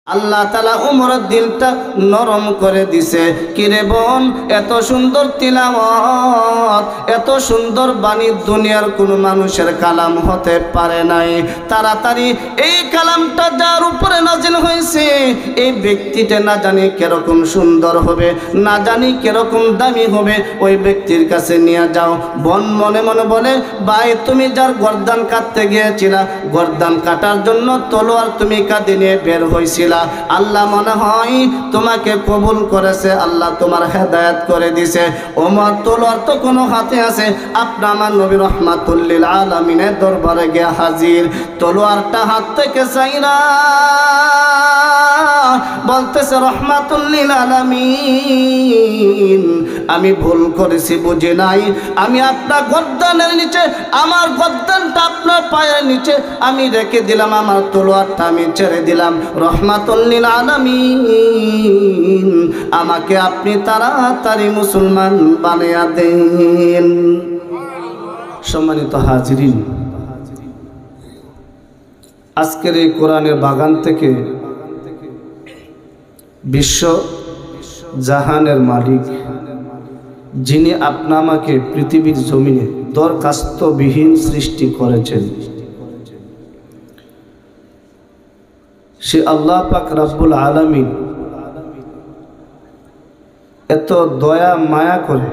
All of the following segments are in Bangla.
আল্লাহ তাআলা উমরের দিলটা নরম করে দিছে। কিরে বোন, এত সুন্দর তিলাওয়াত, এত সুন্দর বাণী দুনিয়ার কোনো মানুষের কালাম হতে পারে নাই। তাড়াতাড়ি এই কালামটা যার উপরে নাজিল হয়েছে, এই ব্যক্তিটা না জানি কিরকম সুন্দর হবে, না জানি কিরকম দামি হবে, ওই ব্যক্তির কাছে নিয়ে যাও। বোন মনে মনে বলে, ভাই তুমি যার গর্দান কাটতে গিয়েছিলা, গর্দান কাটার জন্য তলোয়ার তুমি কাঁধে নিয়ে বের হয়েছিলা, আল্লাহ মনে হয় তোমাকে কবুল করেছে, আল্লাহ তোমার হেদায়েত করে দিছে। ওমর তলোয়ার তো কোনো হাতে আছে, আপনি আমার নবী রাহমাতুল লিল আলামিনের দরবারে গিয়ে হাজির। তলোয়ারটা হাত থেকে চাইরা বলতেছে, রাহমাতুল লিল আলামিন, আমি ভুল করেছি, বুঝি নাই। আমি আপনার গর্দানের নিচে, আমার গর্দানটা আপনার পায়ের নিচে আমি রেখে দিলাম, আমার তলোয়ারটা আমি ছেড়ে দিলাম। রাহমাতুল লিল আলামিন, আমাকে আপনি তাড়াতাড়ি মুসলমান বানিয়ে দেন। সম্মানিত হাজিরিন, আজকের এই কোরআনের বাগান থেকে বিশ্ব জাহানের মালিক, যিনি আপনা আমাকে পৃথিবীর জমিনে দরখাস্তবিহীন সৃষ্টি করেছেন, সে আল্লাহ পাক রব্বুল আলামিন এত দয়া মায়া করে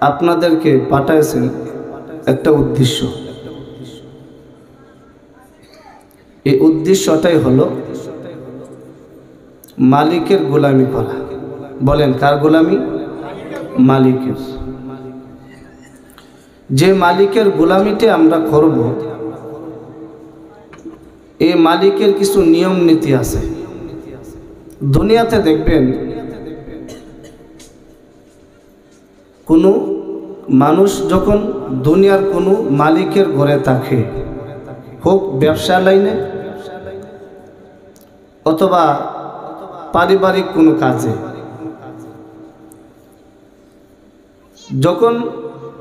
আপনাদেরকে পাঠাইছেন একটা উদ্দেশ্য। এই উদ্দেশ্যটাই হলো মালিকের গোলামি করা। বলেন, কার গোলামি? মালিকের। যে মালিকের গোলামিতে আমরা করব, এই মালিকের কিছু নিয়ম নীতি আছে। দুনিয়াতে দেখবেন কোনো মানুষ যখন দুনিয়ার কোনো মালিকের ঘরে থাকে, হোক ব্যবসা লাইনে অথবা পারিবারিক কোনো কাজে, যখন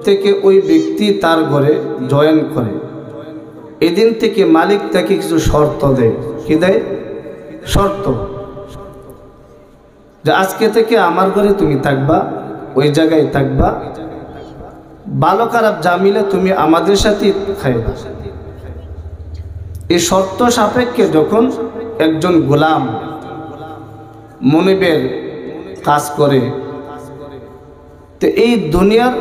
থেকে ওই ব্যক্তি তার ঘরে জয়েন করে, এদিন থেকে মালিক তাকে কিছু শর্ত দেয়। কি দেয়? শর্ত, যে আজকে থেকে আমার ঘরে তুমি থাকবা, ওই জায়গায় থাকবা, ভালো খারাপ যা মিলে তুমি আমাদের সাথে খাইবা। এই শর্ত সাপেক্ষে যখন একজন গোলাম মনিবের কাজ করে, তো এই দুনিয়ার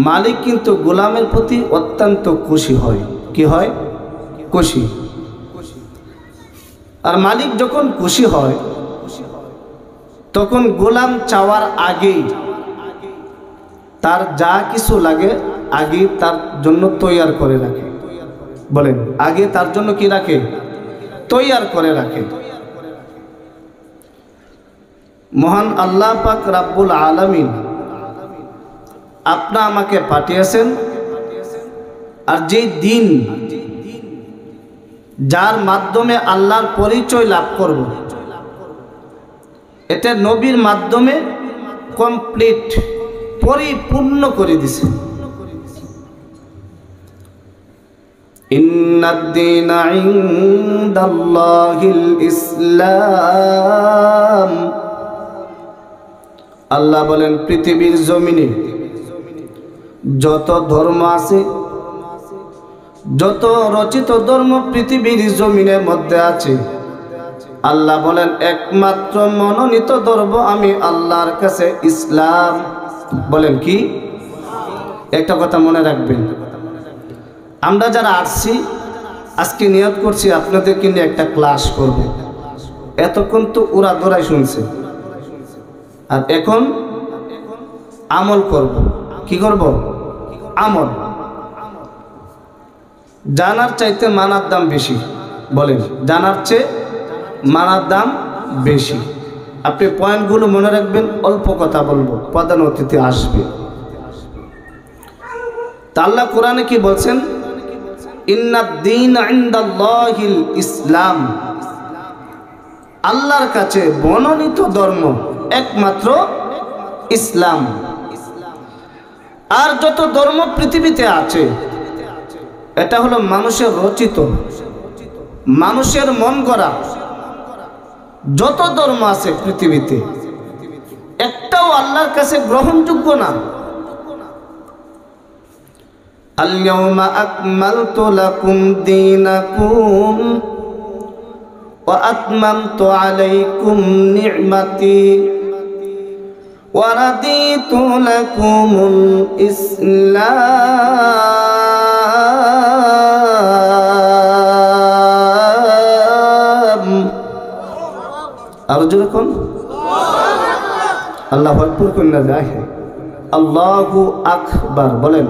মালিক কিন্তু গোলামের প্রতি অত্যন্ত খুশি হয়। কি হয়? খুশি। আর মালিক যখন খুশি হয়, তখন গোলাম চাওয়ার আগেই তার যা কিছু লাগে আগেই তার জন্য তৈয়ার করে রাখে। বলেন, আগে তার জন্য কি রাখে? তৈয়ার করে রাখে। মহান আল্লাহ পাক রব্বুল আলামিন আপনা আমাকে পাঠিয়েছেন, আর যেই দিন যার মাধ্যমে আল্লাহর পরিচয় লাভ করব, এটা নবীর মাধ্যমে কমপ্লিট, পরিপূর্ণ করে দিছে। ইন্নাদ-দীনা ইনদাল্লাহিল ইসলাম। আল্লাহ বলেন, পৃথিবীর জমিনে যত ধর্ম আছে, যত রচিত ধর্ম পৃথিবীর জমিনের মধ্যে আছে, আল্লাহ বলেন একমাত্র মনোনীত ধর্ম আমি আল্লাহর কাছে ইসলাম। বলেন কি? একটা কথা মনে রাখবেন, আমরা যারা আসছি আজকে নিয়ত করছি আপনাদেরকে নিয়ে একটা ক্লাস করব। এতক্ষণ তো ওরা দৌড়াই শুনছে, আর এখন আমল করব। কি করব? আমল। জানার চাইতে মানার দাম বেশি। বলেন, জানার চেয়ে মানার দাম বেশি। আপনি পয়েন্টগুলো মনে রাখবেন, অল্প কথা বলবো, প্রধান অতিথি আসবে। তা আল্লাহ কোরআনে কি বলছেন? ইন্নাদ-দীনা ইনদাল্লাহিল ইসলাম। আল্লাহর কাছে মনোনীত ধর্ম একমাত্র ইসলাম। আর যত ধর্ম পৃথিবীতে আছে, এটা হলো মানুষের রচিত, মানুষের মন গড়া, যত ধর্ম আছে পৃথিবীতে একটাও আল্লাহর কাছে গ্রহণযোগ্য না। আল-ইয়াওমা আকমালতু লাকুম দীনাকুম ওয়া আতমামতু আলাইকুম নি'মাতি ওয়া রাদিতু লাকুমুল ইসলাম। আর যখন আল্লাহু আকবার কইনা যায়, আল্লাহু আকবার বলেন।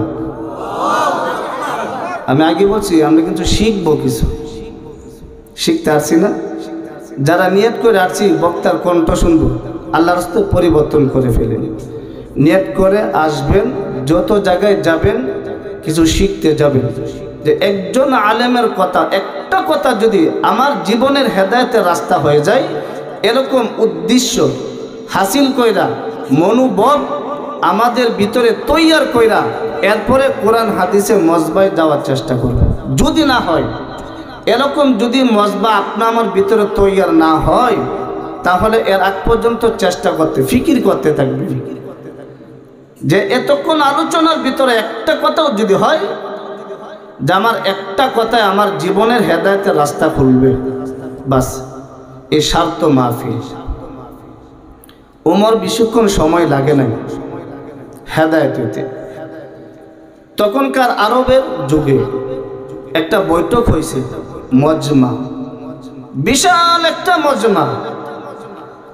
আমি আগে বলছি আমরা কিন্তু শিখবো, কিছু শিখতে আসছি না। যারা নিয়ত করে আসছি বক্তার কণ্ঠ শুনবো, আল্লাহর রাস্তায় পরিবর্তন করে ফেলেন। নিয়ত করে আসবেন, যত জায়গায় যাবেন কিছু শিখতে যাবেন। যে একজন আলেমের কথা, একটা কথা যদি আমার জীবনের হেদায়েতের রাস্তা হয়ে যায়, এরকম উদ্দেশ্য হাসিল কইরা, মনোবল আমাদের ভিতরে তৈয়ার কইরা এরপরে কোরআন হাদিসে মজবায় যাওয়ার চেষ্টা করব। যদি না হয় এরকম, যদি মজবা আপনা আমার ভিতরে তৈয়ার না হয়, তাহলে এর আগ পর্যন্ত চেষ্টা করতে, ফিকির করতে থাকবে যে এতক্ষণ আলোচনার ভিতরে একটা কথাও যদি হয় যে আমার একটা কথায় আমার জীবনের হেদায়েতের রাস্তা খুলবে, বাস এই স্বার্থ মাহফিল। ওমর বেশিক্ষণ সময় লাগে নাই হেদায়েত হইতে। তখনকার আরবের যুগে একটা বৈঠক হয়েছে, মজমা, বিশাল একটা মজমা।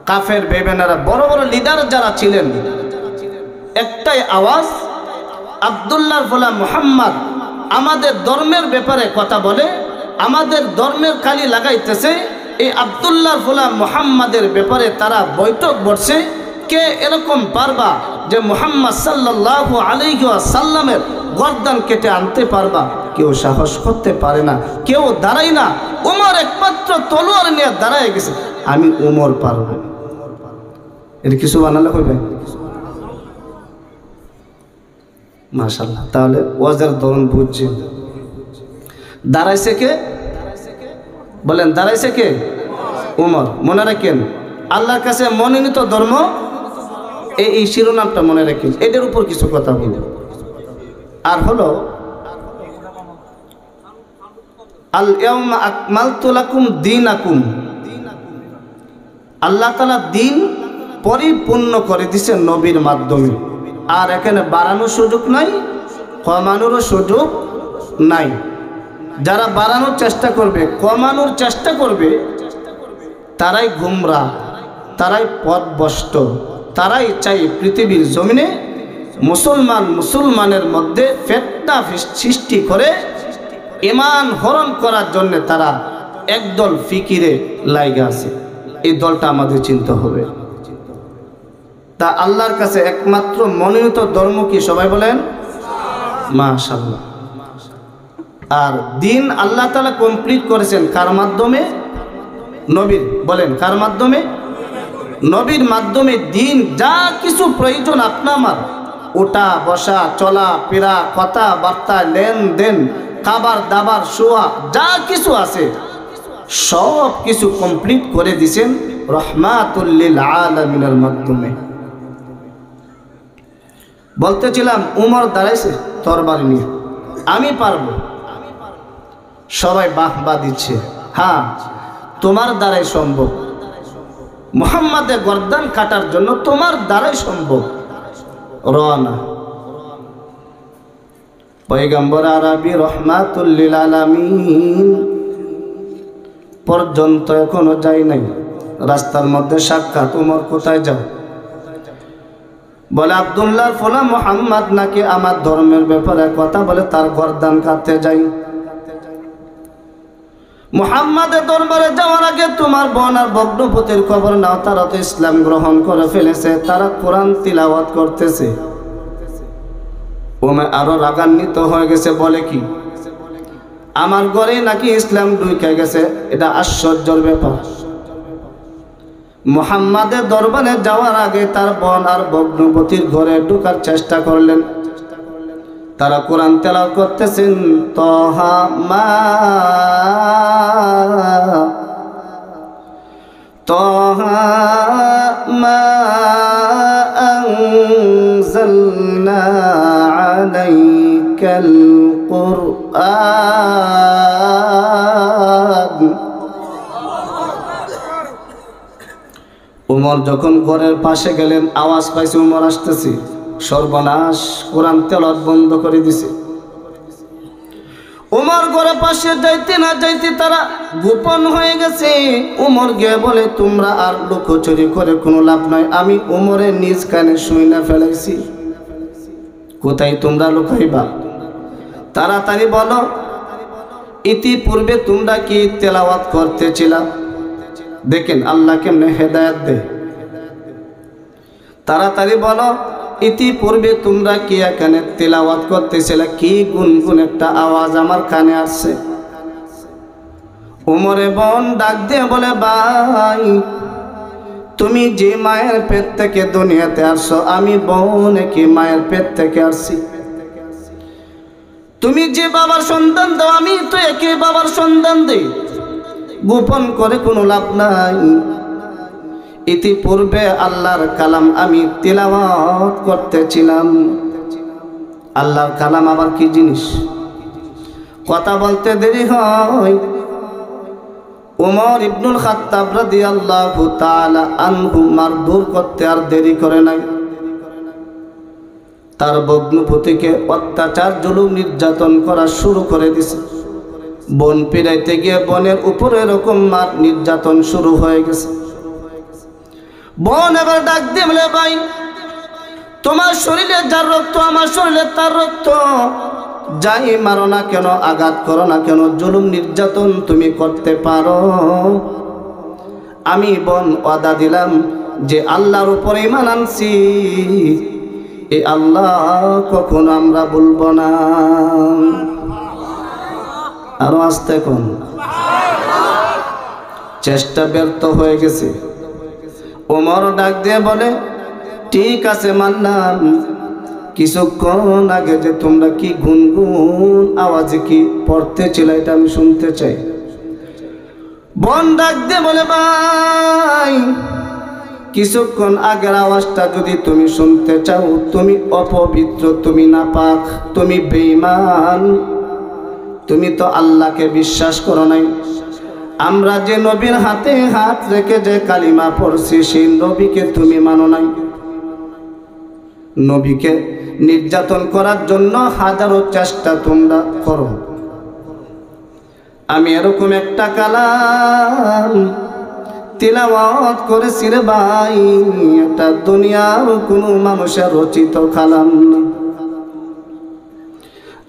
কাফের বেবেনারা, বড় বড় লিডার যারা ছিলেন, একটাই আওয়াজ, আব্দুল্লাহর ফলা মুহাম্মদ আমাদের ধর্মের ব্যাপারে কথা বলে, আমাদের ধর্মের কালি লাগাইতেছে। এই আব্দুল্লাহর ফলা মুহাম্মাদের ব্যাপারে তারা বৈঠক বসছে। কে এরকম পারবা যে মুহাম্মদ সাল্লাল্লাহু আলাইহি ওয়াসাল্লামের গর্দান কেটে আনতে পারবা? কেউ সাহস করতে পারে না, কেউ দাঁড়ায় না। ওমর একমাত্র তলোয়ার নিয়ে দাঁড়ায় গেছে, আমি ওমর পারবো। এর কিছু বানালে কইবে মাশাআল্লাহ। তাহলে ওয়াজের ধরন বুঝছেন। দাঁড়াইছে কে বলেন? দাঁড়াইছে কে? ওমর। মনে রাখেন, আল্লাহর কাছে মনোনীত ধর্ম, এই শিরোনামটা মনে রাখেন। এটার উপর কিছু কথা বলি। আর হলো আল-ইয়াওমা আকমালতু লাকুম দীনাকুম, আল্লাহ তাআলা দিন পরিপূর্ণ করে দিয়েছে নবীর মাধ্যমে। আর এখানে বাড়ানোর সুযোগ নাই, কমানোরও সুযোগ নাই। যারা বাড়ানোর চেষ্টা করবে, কমানোর চেষ্টা করবে, তারাই গুমরা, তারাই পথভ্রষ্ট, তারাই চাই পৃথিবীর জমিনে মুসলমানের মধ্যে ফিতনা সৃষ্টি করে ঈমান হরণ করার জন্য তারা একদল ফিকিরে লাইগা আছে। এই দলটা আমাদের চিন্তা হবে। তা আল্লাহর কাছে একমাত্র মনোনীত ধর্ম কি? সবাই বলেন মাশাআল্লাহ। আর দিন আল্লাহ তাআলা কমপ্লিট করেছেন কার মাধ্যমে? নবীর। বলেন কার মাধ্যমে? নবীর মাধ্যমে। দিন যা কিছু প্রয়োজন আপনা আমার, ওঠা বসা, চলা ফেরা, কথাবার্তা, লেনদেন, খাবার দাবার, শোয়া, যা কিছু আছে সব কিছু কমপ্লিট করে দিয়েছেন রহমাতুল লিল আলামিনের মাধ্যমে। বলতেছিলাম উমর দাঁড়াইছে তরবারি নিয়ে, আমি পারবো। সবাই বাহবা দিচ্ছে, হ্যাঁ তোমার দ্বারাই সম্ভব। মুহাম্মাদের গর্দান কাটার জন্য তোমার দ্বারাই সম্ভব। রওনা পয়গম্বর আরবি রহমাতুল লিল আলামিন পর্যন্ত এখনো যাই নাই। রাস্তার মধ্যে সাক্ষাৎ, উমর কোথায় যাও? বলে আব্দুল্লাহর ফলা মুহাম্মদ নাকি আমার ধর্মের ব্যাপারে কথা বলে, তার গর্দান কাটতে যাই। মুহাম্মাদের দরবারে যাওয়ার আগে তোমার বোন আর ভগ্নপতির খবর নাও, তারা তো ইসলাম গ্রহণ করে ফেলেছে, তারা কোরআন তিলাওয়াত করতেছে। ওমর আরো রাগান্বিত হয়ে গেছে, বলে কি আমার ঘরে নাকি ইসলাম ঢুকে গেছে? এটা আশ্চর্যের ব্যাপার। মুহাম্মাদের দরবারে যাওয়ার আগে তার বোন আর ভগ্নপতির ঘরে ঢোকার চেষ্টা করলেন। তারা কোরআন তেলাওয়াত করতেছেন, তহা মা তাহা মা আনজালনা আলাইকাল কুরআন। উমর যখন ঘরের পাশে গেলেন, আওয়াজ পাইছে উমর আসতেছে, সর্বনাশ, কোরআন তেলাওয়াত বন্ধ করে দিছে। উমর ঘরের পাশে যাইতে না যাইতে তারা গোপন হয়ে গেছে। উমর গিয়ে বলে, তোমরা আর লুকোচুরি করে কোনো লাভ নাই, আমি উমরের নিজ কানে শুইনা ফেলাইছি, কোথায় তোমরা লুকাইবা? তাড়াতাড়ি বলো, ইতিপূর্বে তোমরা কি তেলাওয়াত করতেছিলা? দেখেন আল্লাহ কেমনে হেদায়েত দেয়। তাড়াতাড়ি বলো, ইতিপূর্বে তোমরা কি এখানে তেলাওয়াত করতেছিলে? কি গুনগুন একটা আওয়াজ আমার কানে আসছে। উমরে বোন ডাক দিয়ে বলে, ভাই তুমি যে মায়ের পেট থেকে দুনিয়াতে আসছো, আমি বোন কি মায়ের পেট থেকে আসছি। তুমি যে বাবার সন্তান দাও, আমি তো একই বাবার সন্তান দেই। গোপন করে কোনো লাভ নাই। ইতিপূর্বে আল্লাহর কালাম আমি তিলাওয়াত করতেছিলাম। আল্লাহর কালাম আবার কি জিনিস? কথা বলতে দেরি হয়। ওমর ইবনুল খাত্তাব রাদিয়াল্লাহু তাআলা আনহু মারধর করতে আর দেরি করে নাই। তার ভগ্নপতিকে অত্যাচার জুলুম নির্যাতন করা শুরু করে দিছে। বন পিড়াইতে গিয়ে বনের উপরে এরকম মার নির্যাতন শুরু হয়ে গেছে। বোন এবার ডাক দিয়ে বলে, ভাই তোমার শরীরে যার রক্ত আমার শরীরে তার রক্ত, যাই মারো না কেন, আঘাত করো না কেন, জুলুম নির্যাতন তুমি করতে পারো। আমি বোন ওয়াদা দিলাম যে আল্লাহর উপর ঈমান আনছি, এই আল্লাহ কখনো আমরা বলবো না। আরো আসতে কোন চেষ্টা ব্যর্থ হয়ে গেছে। ওমর ডাক দিয়ে বলে, ঠিক আছে মানলাম, কিছুক্ষণ আগে যে তোমরা কি গুনগুন আওয়াজে কি পড়তেছিল এটা আমি শুনতে চাই। বোন ডাক দিয়ে বলে, ভাই কিছুক্ষণ আগের আওয়াজটা যদি তুমি শুনতে চাও, তুমি অপবিত্র, তুমি নাপাক, তুমি বেঈমান, তুমি তো আল্লাহকে বিশ্বাস করো নাই। আমরা যে নবীর হাতে হাত রেখে যে কালিমা পড়ছি, সেই নবীকে তুমি মানো নাই। নবীকে নির্যাতন করার জন্য হাজারো চেষ্টা তোমরা করো। আমি এরকম একটা কালাম তিলাওয়াত করেছি রে ভাই, এটা দুনিয়ার কোনো মানুষের রচিত কালাম না।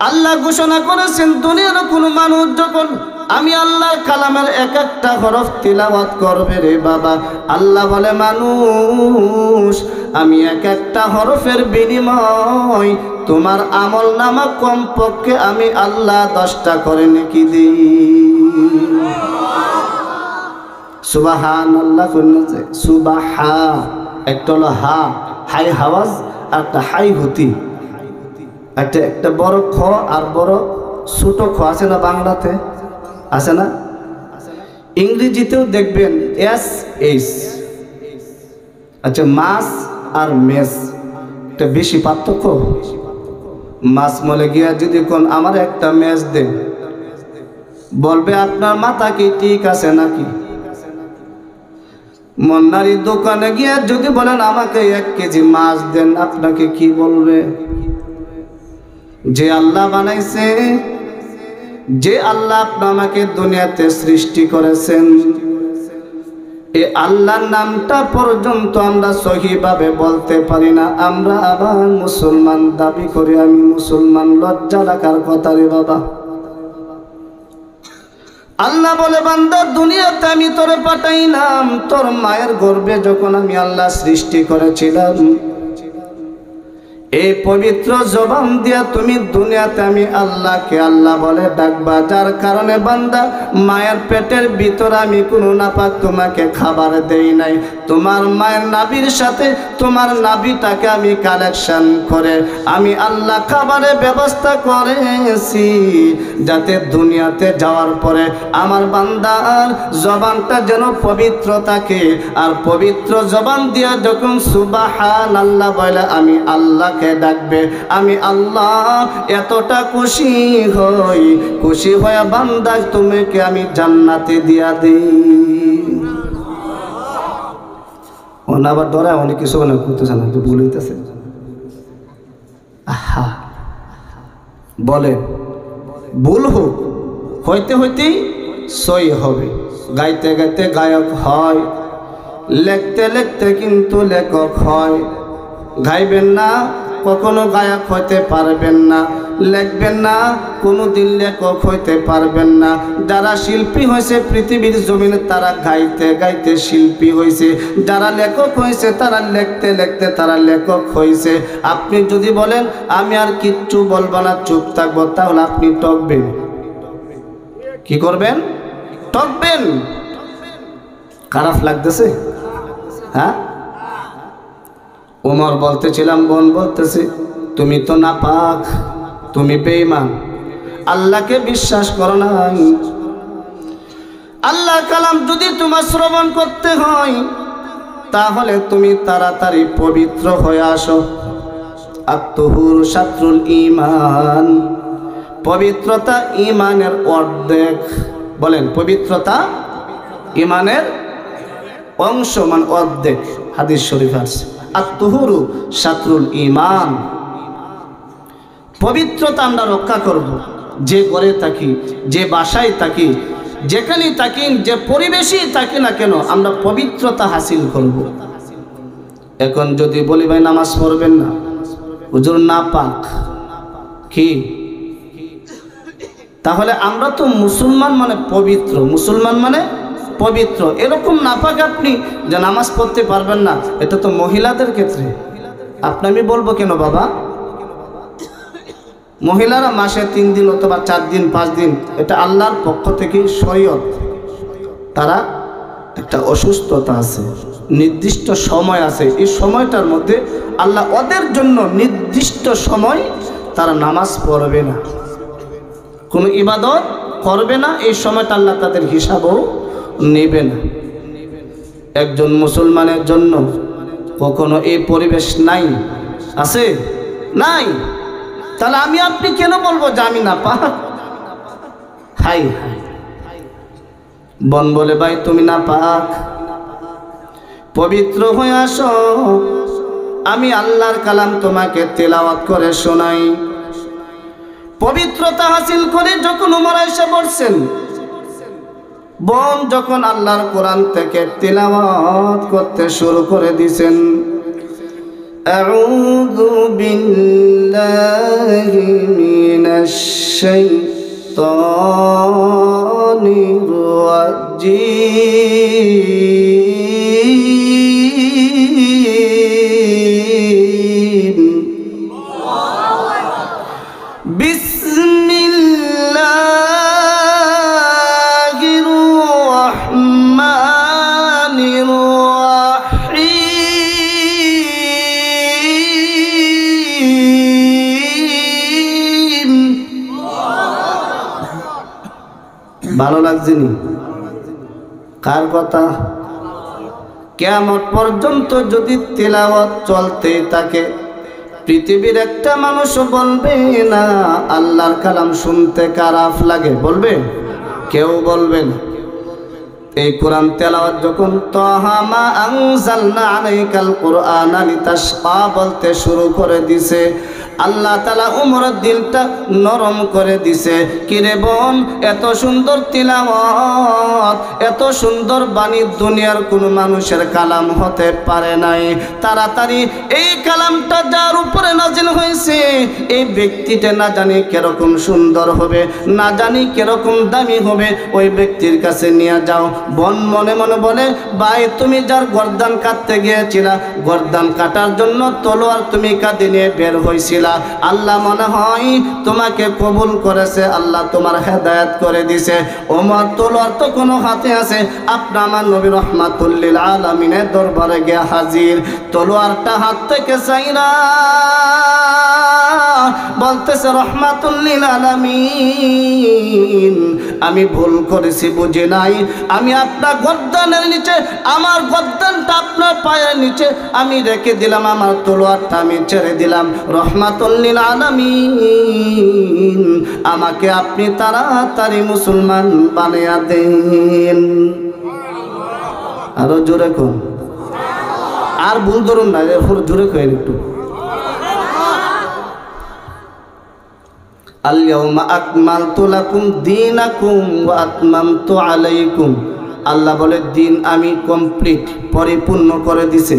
আল্লাহ ঘোষণা করেছেন, দুনিয়ার কোনো মানুষ যখন আমি আল্লাহর কালামের এক একটা হরফ তিলাওয়াত করবে রে বাবা, আল্লাহ বলে, মানুষ আমি এক একটা হরফের বিনিময় তোমার আমল নামা কমপক্ষে আমি আল্লাহ 10টা করে নেকি দিই। সুবহানাল্লাহ কইছে, সুবাহা একটা হলো হা, হাই হাওয়াজ, আর একটা হাই হতি, একটা বড় খ আর বড় ছোট খ আছে না, বাংলাতে আছে না, ইংরেজিতেও দেখবেন এস এইচ। আচ্ছা, মাছ আর মেস একটা বেশি পার্থক্য। মাছ মলে গিয়া যদি কোন আমার একটা মেস দেন, বলবে আপনার মাথা কি ঠিক আছে নাকি। মন্নারির দোকানে গিয়া যদি বলেন আমাকে 1 কেজি মাছ দেন, আপনাকে কি বলবে? যে আল্লাহ বানাইছে, যে আল্লাহ আপনাকে দুনিয়াতে সৃষ্টি করেছেন, এই আল্লাহর নামটা পর্যন্ত আমরা সহিভাবে বলতে পারি না। আমরা আবার মুসলমান দাবি করি, আমি মুসলমান, লজ্জা লাগার কথা রে বাবা। আল্লাহ বলে, বান্দা দুনিয়াতে আমি তোরে পাঠাইলাম, তোর মায়ের গর্ভে যখন আমি আল্লাহ সৃষ্টি করেছিলাম, এই পবিত্র জবান দিয়া তুমি দুনিয়াতে আমি আল্লাহকে আল্লাহ বলে ডাকবা, যার কারণে বান্দা মায়ের পেটের ভিতর আমি কোনো নাপাক তোমাকে খাবার দেই নাই, তোমার মায়ের নাভির সাথে তোমার নাভিটাকে আমি কালেকশন করে আমি আল্লাহ খাবারের ব্যবস্থা করেছি, যাতে দুনিয়াতে যাওয়ার পরে আমার বান্দার জবানটা যেন পবিত্র থাকে। আর পবিত্র জবান দিয়া যখন সুবহানাল্লাহ বলে আমি আল্লাহ ডাকবে, আমি আল্লাহ এতটা খুশি হই, খুশি হয়ে বান্দা তোমাকে আমি জান্নাতে দিয়া দিই। আবার ধরা অনেক কিছু মনে করতেছে না, ভুল হইতেছে। আহা বলে ভুল হোক, হইতে হইতেই সই হবে। গাইতে গাইতে গায়ক হয়, লেখতে লিখতে কিন্তু লেখক হয়। গাইবেন না কখনো গায়ক হইতে পারবেন না, লিখবেন না কোনোদিন লেখক হইতে পারবেন না। যারা শিল্পী হয়েছে পৃথিবীর জমিনে তারা গাইতে গাইতে শিল্পী হয়েছে, যারা লেখক হয়েছে তারা লিখতে লিখতে তারা লেখক হয়েছে। আপনি যদি বলেন আমি আর কিচ্ছু বলবো না, চুপ থাকবো, তাহলে আপনি টকবেন। কি করবেন? টকবেন। খারাপ লাগতেছে? হ্যাঁ, ওমর বলতেছিলাম, বোন বলতেছে তুমি তো নাপাক, তুমি বেঈমান, আল্লাহকে বিশ্বাস করো না। আল্লাহ কালাম যদি তোমার শ্রবণ করতে হয় তাহলে তুমি তাড়াতাড়ি পবিত্র হয়ে আসো। আত-তুহুর শাত্রুল ঈমান, পবিত্রতা ঈমানের অর্ধেক। বলেন পবিত্রতা ঈমানের অংশ, মানে অর্ধেক। হাদিস শরীফ আছে আত-তুহুরু শাত্রুল ঈমান। পবিত্রতা আমরা রক্ষা করব, যে ঘরে থাকি, যে বাসায় থাকি, যেখানে থাকি, যে পরিবেশেই থাকি না কেন আমরা পবিত্রতা হাসিল করব। এখন যদি বলি ভাই নামাজ পড়বেন না, হুজুর নাপাক, কি তাহলে আমরা তো মুসলমান মানে পবিত্র, মুসলমান মানে পবিত্র। এরকম নাপাক আপনি যে নামাজ পড়তে পারবেন না, এটা তো মহিলাদের ক্ষেত্রে। আপনি আমি বলবো কেন বাবা? মহিলারা মাসে 3 দিন অথবা 4 দিন 5 দিন, এটা আল্লাহর পক্ষ থেকে শরীয়ত। তারা একটা অসুস্থতা আছে, নির্দিষ্ট সময় আছে, এই সময়টার মধ্যে আল্লাহ ওদের জন্য নির্দিষ্ট সময় তারা নামাজ পড়বে না, কোনো ইবাদত করবে না। এই সময়টা আল্লাহ তাদের হিসাবও নেবে না। একজন মুসলমানের জন্য কখনো এই পরিবেশ নাই, আছে? নাই। তাহলে আমি আপনি কেন বলবো যে আমি নাপাক? হাই হাই, বোন বলে ভাই তুমি নাপাক, পবিত্র হয়ে আসো, আমি আল্লাহর কালাম তোমাকে তেলাওয়াত করে শোনাই। পবিত্রতা হাসিল করে যখন ওমর এসে বলছেন, বোন যখন আল্লাহর কোরআন থেকে তেলাওয়াত করতে শুরু করে দিয়েছেন, আউযু বিল্লাহি মিনাশ শাইতানির রাজিম, বিসমিল্লাহির রাহমানির রাহিম। ভালো লাগছে নি? কার কথা? কিয়ামত পর্যন্ত যদি তেলাওয়াত চলতে থাকে, পৃথিবীর একটা মানুষও বলবে না আল্লাহর কালাম শুনতে খারাপ লাগে। বলবে? কেউ বলবে না। এই কোরআন তেলাওয়াত যখন তাহা মা আনজালনা আলাইকাল কুরআনা লিতাশকা বলতে শুরু করে দিছে, আল্লাহ তাআলা উমরের দিলটা নরম করে দিছে। কিরে বোন, এত সুন্দর তিলাওয়াত, এত সুন্দর বাণী দুনিয়ার কোনো মানুষের কালাম হতে পারে নাই। তাড়াতাড়ি এই কালামটা যার উপরে নাজিল হয়েছে, এই ব্যক্তিটা না জানি কিরকম সুন্দর হবে, না জানি কিরকম দামি হবে, ওই ব্যক্তির কাছে নিয়ে যাও। বোন মনে মনে বলে, ভাই তুমি যার গর্দান কাটতে গিয়েছিলা, গর্দান কাটার জন্য তলোয়ার তুমি কাঁধে নিয়ে বের হয়েছিলা, আল্লাহ মনে হয় তোমাকে কবুল করেছে, আল্লাহ তোমার হেদায়েত করে দিছে। ওমর তলোয়ার তো কোনো হাতে আছে, আপনি আমার নবী রাহমাতুল লিল আলামিনের দরবারে গিয়ে হাজির। তলোয়ারটা হাত থেকে চাইরা বলতেছে, রাহমাতুল লিল আলামিন, আমি ভুল করেছি, বুঝি নাই। আমি আপনার গর্দানের নিচে, আমার গর্দানটা আপনার পায়ের নিচে আমি রেখে দিলাম, আমার তলোয়ারটা আমি ছেড়ে দিলাম। রাহমাতুল লিল আলামিন, আমাকে আপনি তাড়াতাড়ি মুসলমান বানিয়ে দেন। আরো জোরে কোন, আর ভুল ধরুন না, জোরে কইন একটু। আল-ইয়াউমা আকমালতু লাকুম দীনাকুম ওয়া আতমামতু আলাইকুম। আল্লাহ বলে, দিন আমি কমপ্লিট, পরিপূর্ণ করে দিছে।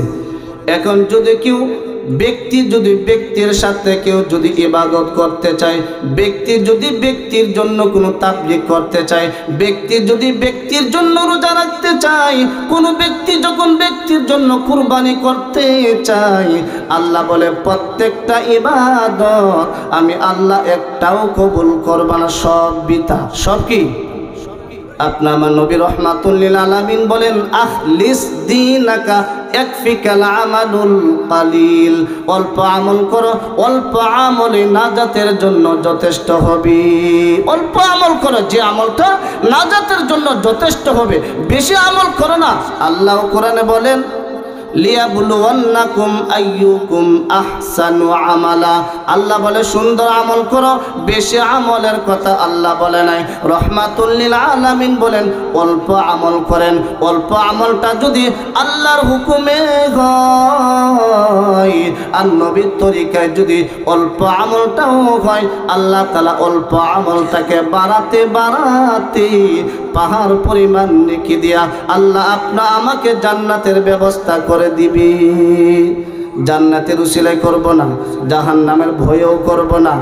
এখন যদি কেউ ব্যক্তির সাথে কেউ যদি ইবাদত করতে চায়, ব্যক্তি যদি ব্যক্তির জন্য কোনো তাবলীগ করতে চায়, ব্যক্তি যদি ব্যক্তির জন্য রোজা রাখতে চায়, কোনো ব্যক্তি যখন ব্যক্তির জন্য কুরবানি করতে চায়, আল্লাহ বলে প্রত্যেকটা ইবাদত আমি আল্লাহ একটাও কবুল করব না, সব বিতা। সব কি? আপনার আমার নবী রাহমাতুল লিল আলামিন বলেন, আখলিস দীনাকা ইয়াকফিকাল আমালুল কালিল। অল্প আমল করো, অল্প আমলে নাজাতের জন্য যথেষ্ট হবে। অল্প আমল করো, যে আমলটা নাজাতের জন্য যথেষ্ট হবে। বেশি আমল করো না। আল্লাহ কোরআনে বলেন, লিয়াবলুওয়ান্নাকুম আইয়ুকুম আহসানু আমালা। আল্লাহ বলে সুন্দর আমল করো, বেশি আমলের কথা আল্লাহ বলে নাই। রাহমাতুল লিল আলামিন বলেন অল্প আমল করেন। অল্প আমলটা যদি আল্লাহর হুকুমে হয় আর নবীর তরিকায় যদি অল্প আমলটাও হয়, আল্লাহ তাআলা অল্প আমলটাকে বাড়াতে বাড়াতে পাহাড় পরিমাণ নেকি দিয়া আল্লাহ আপনা আমাকে জান্নাতের ব্যবস্থা করে দিবি। জান্নাতের উসিলাই করব না, জাহান্নামের ভয়ও করব না,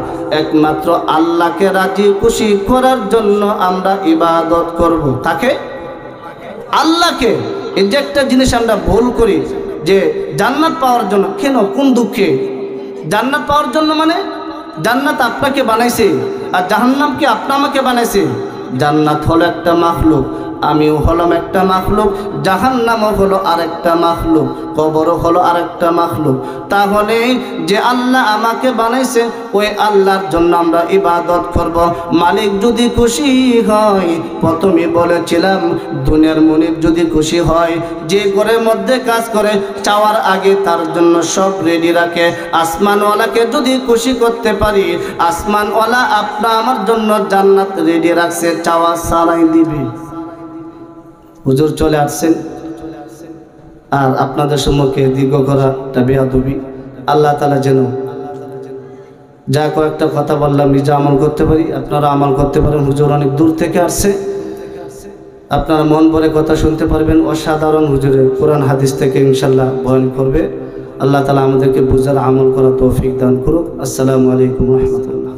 একমাত্র আল্লাহকে রাজি খুশি করার জন্য আমরা ইবাদত করব। তাকে আল্লাহকে। এই যে একটা জিনিস আমরা ভুল করি, যে জান্নাত পাওয়ার জন্য, কেন, কোন দুঃখে? জান্নাত পাওয়ার জন্য মানে জান্নাত আপনাকে বানাইছে আর জাহান্নাম কি আপনা আমাকে বানাইছে? জান্নাত হলো একটা মাখলুক, আমিও হলাম একটা মাখলুক, জাহান্নামও হলো আরেকটা মাখলুক, কবরও হলো আরেকটা মাখলুক। তাহলে যে আল্লাহ আমাকে বানাইছে ওই আল্লাহর জন্য আমরা ইবাদত করব। মালিক যদি খুশি হয়, প্রথমে বলেছিলাম দুনিয়ার মুনিব যদি খুশি হয়, যে ঘরের মধ্যে কাজ করে চাওয়ার আগে তার জন্য সব রেডি রাখে। আসমানওয়ালাকে যদি খুশি করতে পারি, আসমানওয়ালা আপনা আমার জন্য জান্নাত রেডি রাখছে, চাওয়া ছাড়াই দিবে। হুজুর চলে আসছেন আর আপনাদের সম্মুখে দীর্ঘ করাটা বেয়াদবি। আল্লাহ তাআলা যেন যা কয়েকটা কথা বললাম নিজে আমল করতে পারি, আপনারা আমল করতে পারেন। হুজুর অনেক দূর থেকে আসছে, আপনারা মন ভরে কথা শুনতে পারবেন। অসাধারণ হুজুরের কোরআন হাদিস থেকে ইনশাল্লাহ বয়ান করবে। আল্লাহ তাআলা আমাদেরকে বুঝার আমল করা তৌফিক দান করুক। আসসালামু আলাইকুম ওয়া রাহমাতুল্লাহ।